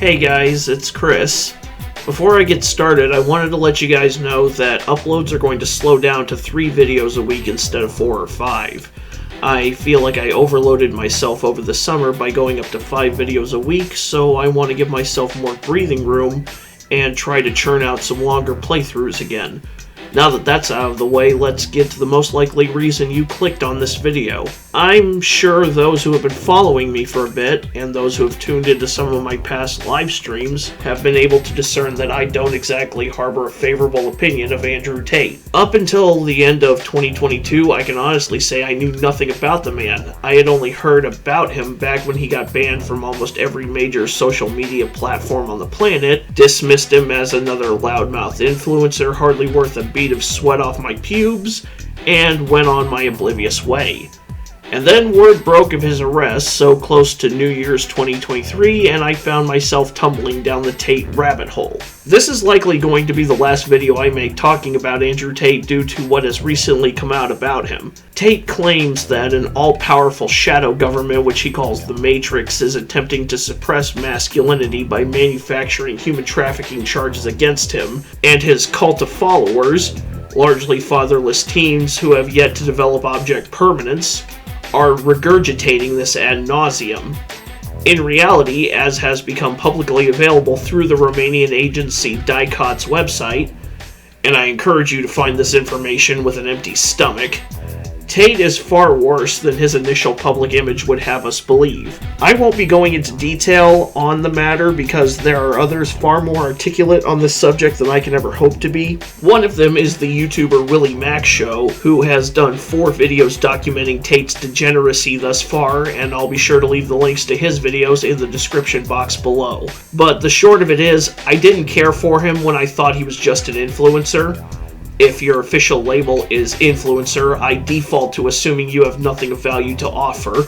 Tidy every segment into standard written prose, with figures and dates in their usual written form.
Hey guys, it's Chris. Before I get started, I wanted to let you guys know that uploads are going to slow down to 3 videos a week instead of 4 or 5. I feel like I overloaded myself over the summer by going up to 5 videos a week, so I want to give myself more breathing room and try to churn out some longer playthroughs again. Now that that's out of the way, let's get to the most likely reason you clicked on this video. I'm sure those who have been following me for a bit, and those who have tuned into some of my past live streams, have been able to discern that I don't exactly harbor a favorable opinion of Andrew Tate. Up until the end of 2022, I can honestly say I knew nothing about the man. I had only heard about him back when he got banned from almost every major social media platform on the planet, dismissed him as another loudmouth influencer hardly worth a beat of sweat off my pubes, and went on my oblivious way. And then word broke of his arrest so close to New Year's 2023, and I found myself tumbling down the Tate rabbit hole. This is likely going to be the last video I make talking about Andrew Tate due to what has recently come out about him. Tate claims that an all-powerful shadow government, which he calls the Matrix, is attempting to suppress masculinity by manufacturing human trafficking charges against him and his cult of followers, largely fatherless teens who have yet to develop object permanence, are regurgitating this ad nauseum. In reality, as has become publicly available through the Romanian agency Dicot's website, and I encourage you to find this information with an empty stomach, Tate is far worse than his initial public image would have us believe. I won't be going into detail on the matter because there are others far more articulate on this subject than I can ever hope to be. One of them is the YouTuber WillyMac show, who has done 4 videos documenting Tate's degeneracy thus far, and I'll be sure to leave the links to his videos in the description box below. But the short of it is, I didn't care for him when I thought he was just an influencer. If your official label is influencer, I default to assuming you have nothing of value to offer.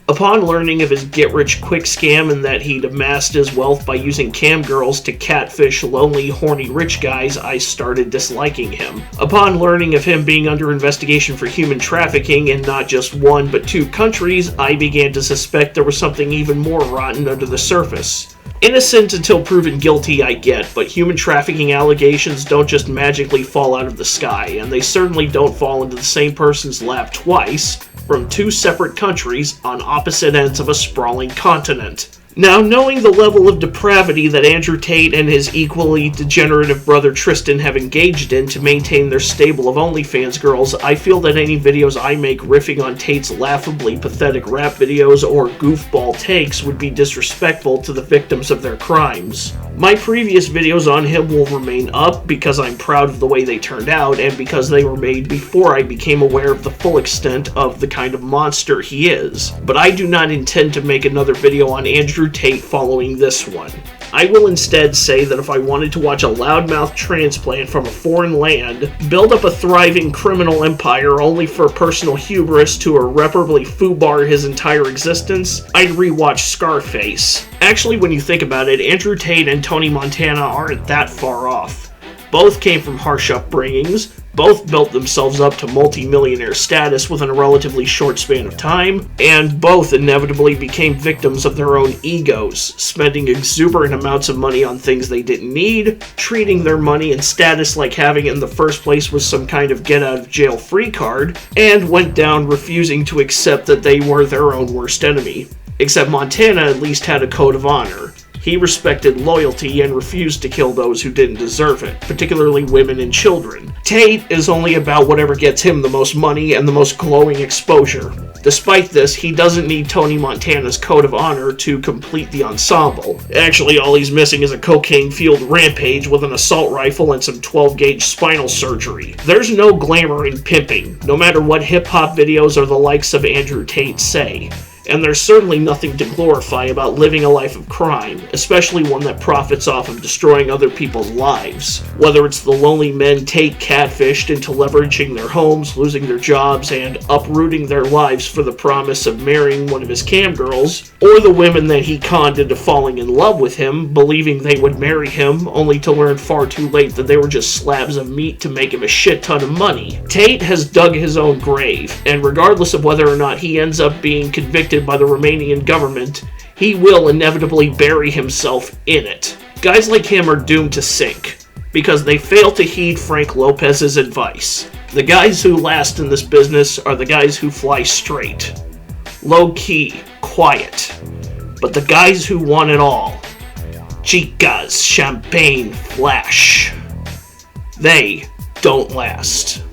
Upon learning of his get-rich-quick scam and that he'd amassed his wealth by using cam girls to catfish lonely, horny rich guys, I started disliking him. Upon learning of him being under investigation for human trafficking in not just 1 but 2 countries, I began to suspect there was something even more rotten under the surface. Innocent until proven guilty, I get, but human trafficking allegations don't just magically fall out of the sky, and they certainly don't fall into the same person's lap twice, from 2 separate countries on opposite ends of a sprawling continent. Now, knowing the level of depravity that Andrew Tate and his equally degenerative brother Tristan have engaged in to maintain their stable of OnlyFans girls, I feel that any videos I make riffing on Tate's laughably pathetic rap videos or goofball takes would be disrespectful to the victims of their crimes. My previous videos on him will remain up because I'm proud of the way they turned out and because they were made before I became aware of the full extent of the kind of monster he is. But I do not intend to make another video on Andrew Tate following this one. I will instead say that if I wanted to watch a loudmouth transplant from a foreign land build up a thriving criminal empire only for personal hubris to irreparably foobar his entire existence, I'd rewatch Scarface. Actually, when you think about it, Andrew Tate and Tony Montana aren't that far off. Both came from harsh upbringings, both built themselves up to multi-millionaire status within a relatively short span of time, and both inevitably became victims of their own egos, spending exuberant amounts of money on things they didn't need, treating their money and status like having it in the first place was some kind of get-out-of-jail-free card, and went down refusing to accept that they were their own worst enemy. Except Montana at least had a code of honor. He respected loyalty and refused to kill those who didn't deserve it, particularly women and children. Tate is only about whatever gets him the most money and the most glowing exposure. Despite this, he doesn't need Tony Montana's code of honor to complete the ensemble. Actually, all he's missing is a cocaine-fueled rampage with an assault rifle and some 12-gauge spinal surgery. There's no glamour in pimping, no matter what hip-hop videos or the likes of Andrew Tate say. And there's certainly nothing to glorify about living a life of crime, especially one that profits off of destroying other people's lives. Whether it's the lonely men Tate catfished into leveraging their homes, losing their jobs, and uprooting their lives for the promise of marrying one of his cam girls, or the women that he conned into falling in love with him, believing they would marry him, only to learn far too late that they were just slabs of meat to make him a shit ton of money. Tate has dug his own grave, and regardless of whether or not he ends up being convicted by the Romanian government, he will inevitably bury himself in it. Guys like him are doomed to sink, because they fail to heed Frank Lopez's advice. The guys who last in this business are the guys who fly straight, low-key, quiet. But the guys who want it all, chicas, champagne, flash, they don't last.